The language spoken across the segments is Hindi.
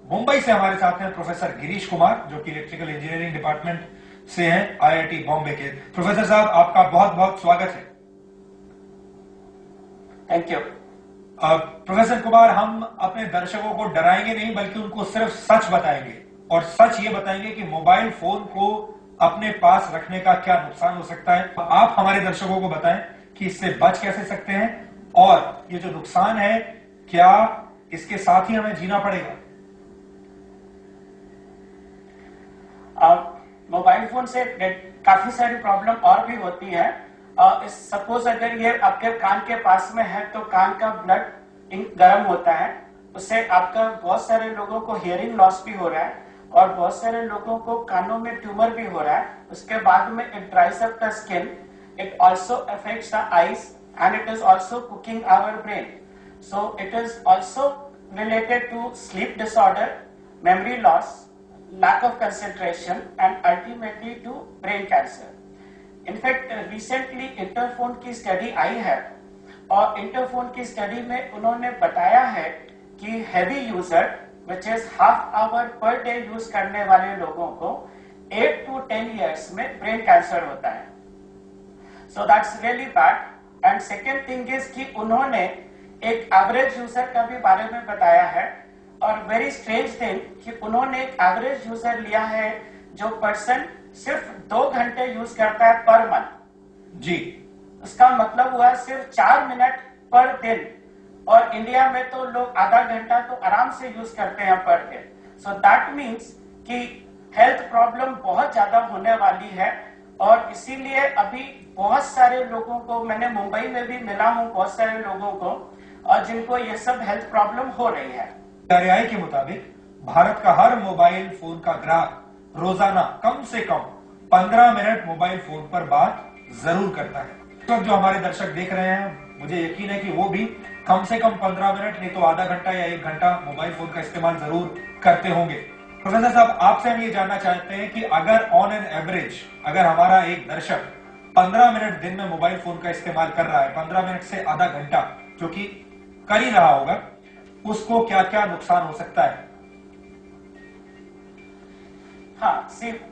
मुंबई से हमारे साथ हैं प्रोफेसर गिरीश कुमार, जो कि इलेक्ट्रिकल इंजीनियरिंग डिपार्टमेंट से हैं आईआईटी बॉम्बे के। प्रोफेसर साहब, आपका बहुत बहुत स्वागत है। Thank you. प्रोफेसर कुमार, हम अपने दर्शकों को डराएंगे नहीं, बल्कि उनको सिर्फ सच बताएंगे, और सच ये बताएंगे कि मोबाइल फोन को अपने पास रखने का क्या नुकसान हो सकता है। आप हमारे दर्शकों को बताएं कि इससे बच कैसे सकते हैं, और ये जो नुकसान है, क्या इसके साथ ही हमें जीना पड़ेगा? मोबाइल फोन से काफी सारी प्रॉब्लम और भी होती है। सपोज अगर ये आपके कान के पास में है तो कान का ब्लड गर्म होता है, उससे आपका बहुत सारे लोगों को हियरिंग लॉस भी हो रहा है और बहुत सारे लोगों को कानों में ट्यूमर भी हो रहा है। उसके बाद में it dries up the skin, it also affects the eyes and it is also cooking our brain. So it is also related to sleep disorder, memory loss, lack of concentration and ultimately to brain cancer. In fact, recently इंटरफोन की स्टडी आई है और इंटरफोन की स्टडी में उन्होंने बताया है कि heavy user which is half hour per day use करने वाले लोगों को 8 to 10 years में ब्रेन कैंसर होता है। So that's really bad. And second thing is कि उन्होंने एक एवरेज यूजर का भी बारे में बताया है, और वेरी स्ट्रेंज थिंग कि उन्होंने एक एवरेज यूजर लिया है जो पर्सन सिर्फ 2 घंटे यूज करता है पर मंथ। जी, उसका मतलब हुआ सिर्फ 4 मिनट पर दिन, और इंडिया में तो लोग आधा घंटा तो आराम से यूज करते हैं पर दिन। सो दैट मीन्स कि हेल्थ प्रॉब्लम बहुत ज्यादा होने वाली है, और इसीलिए अभी बहुत सारे लोगों को, मैंने मुंबई में भी मिला हूं बहुत सारे लोगों को और जिनको ये सब हेल्थ प्रॉब्लम हो रही है। आरबीआई के मुताबिक भारत का हर मोबाइल फोन का ग्राहक रोजाना कम से कम 15 मिनट मोबाइल फोन पर बात जरूर करता है। तो जो हमारे दर्शक देख रहे हैं, मुझे यकीन है कि वो भी कम से कम 15 मिनट नहीं तो आधा घंटा या 1 घंटा मोबाइल फोन का इस्तेमाल जरूर करते होंगे। प्रोफेसर साहब, आपसे हम ये जानना चाहते हैं कि अगर ऑन एन एवरेज अगर हमारा एक दर्शक 15 मिनट दिन में मोबाइल फोन का इस्तेमाल कर रहा है, 15 मिनट से आधा घंटा जो कि कर ही रहा होगा, उसको क्या क्या नुकसान हो सकता है? हाँ,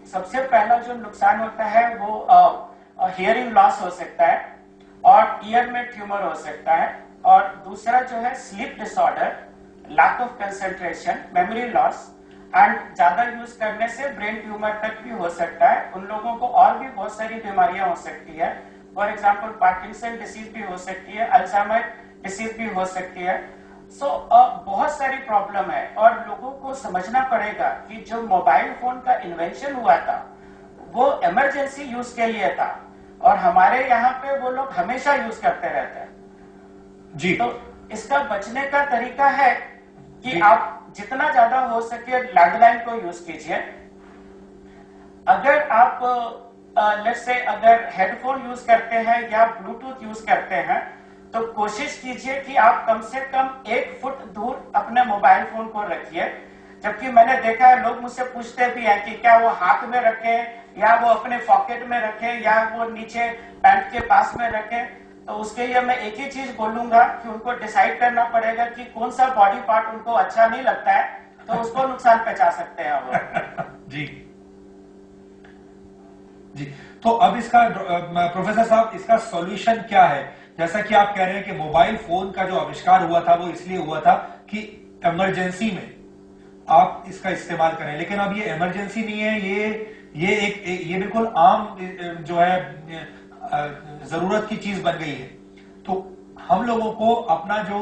सबसे पहला जो नुकसान होता है वो हियरिंग लॉस हो सकता है और ईयर में ट्यूमर हो सकता है, और दूसरा जो है sleep disorder, lack of concentration, memory loss, and ज्यादा यूज करने से ब्रेन ट्यूमर तक भी हो सकता है। उन लोगों को और भी बहुत सारी बीमारियां हो सकती है। फॉर एग्जाम्पल पार्किंसन डिसीज भी हो सकती है, अल्जाइमर डिसीज भी हो सकती है। सो बहुत सारी प्रॉब्लम है, और लोगों को समझना पड़ेगा कि जो मोबाइल फोन का इन्वेंशन हुआ था वो इमरजेंसी यूज के लिए था, और हमारे यहाँ पे वो लोग हमेशा यूज करते रहते हैं जी। तो इसका बचने का तरीका है कि आप जितना ज्यादा हो सके लैंडलाइन को यूज कीजिए। अगर आप लेट्स से अगर हेडफोन यूज करते हैं या ब्लूटूथ यूज करते हैं तो कोशिश कीजिए कि आप कम से कम 1 फुट दूर अपने मोबाइल फोन को रखिए। जबकि मैंने देखा है लोग मुझसे पूछते भी हैं कि क्या वो हाथ में रखें या वो अपने पॉकेट में रखें या वो नीचे पैंट के पास में रखें। तो उसके लिए मैं एक ही चीज बोलूंगा कि उनको डिसाइड करना पड़ेगा कि कौन सा बॉडी पार्ट उनको अच्छा नहीं लगता है, तो उसको नुकसान पहुंचा सकते हैं वो। जी जी। तो अब इसका प्रोफेसर साहब, इसका सॉल्यूशन क्या है? जैसा कि आप कह रहे हैं कि मोबाइल फोन का जो आविष्कार हुआ था वो इसलिए हुआ था कि इमरजेंसी में आप इसका इस्तेमाल करें, लेकिन अब ये इमरजेंसी नहीं है, ये बिल्कुल आम जो है जरूरत की चीज बन गई है। तो हम लोगों को अपना जो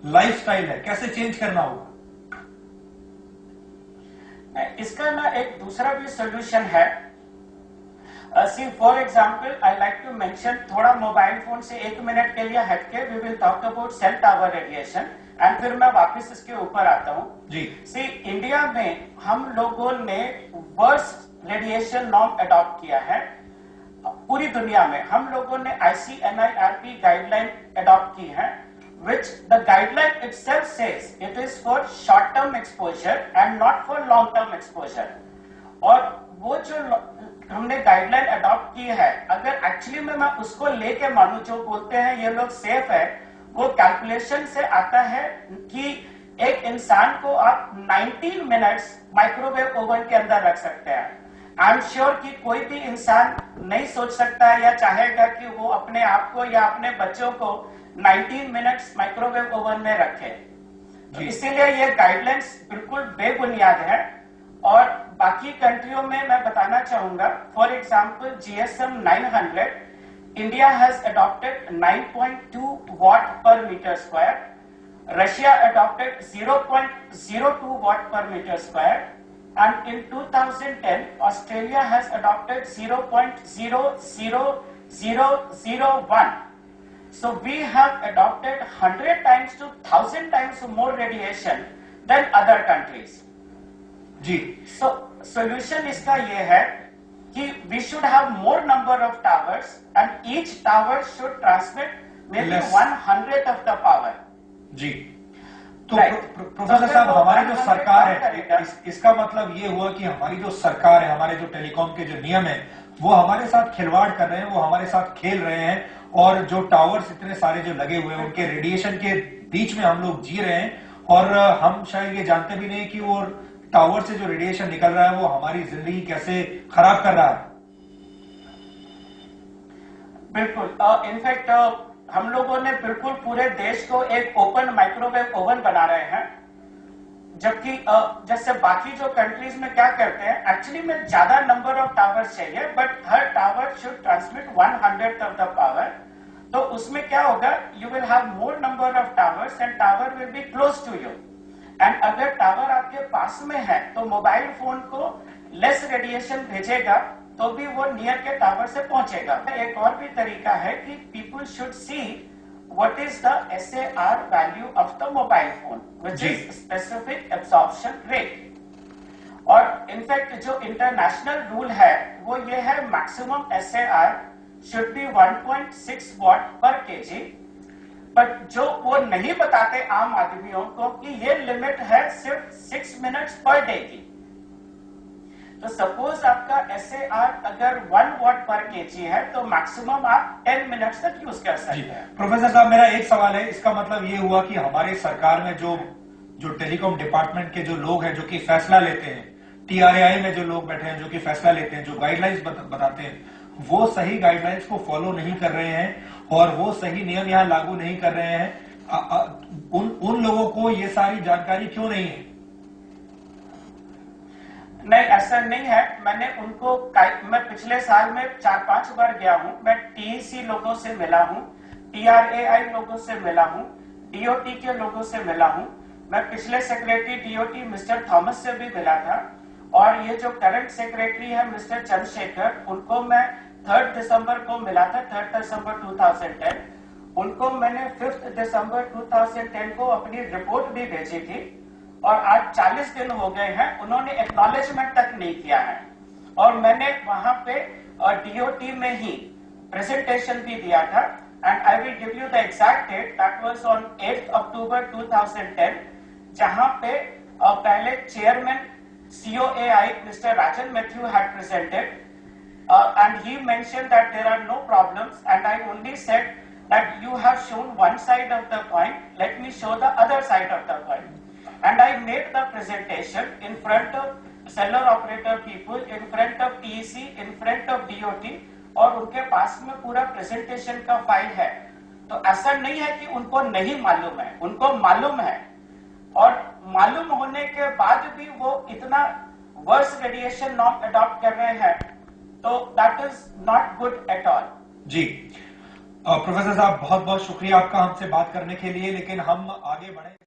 लाइफस्टाइल है कैसे चेंज करना होगा? इसका ना एक दूसरा भी सोल्यूशन है। See for example I like to mention, थोड़ा मोबाइल फोन से 1 मिनट के लिए हटके we will talk about cell tower radiation, and फिर मैं वापस इसके ऊपर आता हूँ जी। सी इंडिया में हम लोगों ने वर्स्ट रेडिएशन नॉर्म अडॉप्ट किया है पूरी दुनिया में। हम लोगों ने ICNIRP गाइडलाइन अडॉप्ट की है, which the guideline itself says it is for short term exposure and not for long term exposure। और वो जो हमने गाइडलाइन अडॉप्ट की है, अगर एक्चुअली में मैं उसको लेके मानूं, जो बोलते हैं ये लोग सेफ है, वो कैलकुलेशन से आता है कि एक इंसान को आप 19 मिनट्स माइक्रोवेव ओवन के अंदर रख सकते हैं। आई एम श्योर कि कोई भी इंसान नहीं सोच सकता या चाहेगा कि वो अपने आप को या अपने बच्चों को 19 मिनट्स माइक्रोवेव ओवन में रखे। तो इसीलिए ये गाइडलाइंस बिल्कुल बेबुनियाद है। और बाकी कंट्रियों में मैं बताना चाहूंगा, for example GSM 900, India has adopted 9.2 watt per meter square. Russia adopted 0.02 watt per meter square, and in 2010 Australia has adopted 0.00001. So we have adopted 100 times to 1000 times more radiation than other countries. Ji, So solution इसका ये है कि we should have more number of towers and each tower should transmit maybe Less. 1/100 of the power. जी। तो Right. प्रोफेसर साहब, हमारी जो सरकार है, इसका मतलब ये हुआ कि हमारी जो सरकार है, हमारे जो टेलीकॉम के जो नियम है, वो हमारे साथ खिलवाड़ कर रहे हैं, वो हमारे साथ खेल रहे हैं। और जो टावर्स इतने सारे जो लगे हुए हैं, उनके रेडिएशन के बीच में हम लोग जी रहे हैं, और हम शायद ये जानते भी नहीं कि वो टावर से जो रेडिएशन निकल रहा है वो हमारी जिंदगी कैसे खराब कर रहा है। बिल्कुल। इनफैक्ट हम लोगों ने बिल्कुल पूरे देश को एक ओपन माइक्रोवेव ओवन बना रहे हैं, जबकि जैसे बाकी जो कंट्रीज में क्या करते हैं, एक्चुअली में ज्यादा नंबर ऑफ टावर्स चाहिए, बट हर tower should transmit 1/100 of the power. तो उसमें क्या होगा, you will have more number of towers and tower will be close to you. And अगर टावर आपके पास में है तो मोबाइल फोन को लेस रेडिएशन भेजेगा, तो भी वो नियर के टावर से पहुंचेगा। एक और भी तरीका है कि people should see what is the SAR value of the mobile phone, which is specific absorption rate. और इनफैक्ट जो इंटरनेशनल रूल है वो ये है, maximum SAR should be 1.6 watt per kg, but जो वो नहीं बताते आम आदमियों को कि ये लिमिट है सिर्फ 6 मिनट्स पर डे की। तो सपोज आपका SAR अगर 1 watt पर kg है तो मैक्सिमम आप 10 मिनट्स तक यूज कर सकते हैं। प्रोफेसर साहब, मेरा एक सवाल है, इसका मतलब ये हुआ कि हमारे सरकार में जो टेलीकॉम डिपार्टमेंट के जो लोग हैं जो कि फैसला लेते हैं, TRAI में जो लोग बैठे हैं जो कि फैसला लेते हैं, जो गाइडलाइंस बताते हैं, वो सही गाइडलाइंस को फॉलो नहीं कर रहे हैं और वो सही नियम यहाँ लागू नहीं कर रहे हैं। उन लोगों को ये सारी जानकारी क्यों नहीं है? नहीं, ऐसा नहीं है। मैंने उनको, मैं पिछले साल में 4-5 बार गया हूं। मैं TEC लोगों से मिला हूं, TRAI लोगों से मिला हूं, DOT के लोगों से मिला हूं। मैं पिछले सेक्रेटरी DOT मिस्टर थॉमस से भी मिला था, और ये जो करंट सेक्रेटरी है मिस्टर चंद्रशेखर, उनको मैं 3 दिसंबर को मिला था, 3 दिसंबर 2010। उनको मैंने 5 दिसंबर 2010 को अपनी रिपोर्ट भी भेजी थी, और आज 40 दिन हो गए हैं, उन्होंने एक्नॉलेजमेंट तक नहीं किया है। और मैंने वहां पे DOT में ही प्रेजेंटेशन भी दिया था, and I will give you the exact date, that was on 8 October 2010, जहां पे पहले chairman COAI mister Rajan Mathew had presented, and he mentioned that there are no problems, and I only said that you have shown one side of the coin, let me show the other side of the coin. And I made the presentation in front of cellular operator people, in front of TEC, in front of DOT, और उनके पास में पूरा प्रेजेंटेशन का फाइल है। तो ऐसा नहीं है कि उनको नहीं मालूम है, उनको मालूम है, और मालूम होने के बाद भी वो इतना वर्स रेडिएशन नॉर्म अडॉप्ट कर रहे हैं, तो that is not good at all. जी, प्रोफेसर साहब, बहुत बहुत शुक्रिया आपका हमसे बात करने के लिए, लेकिन हम आगे बढ़े।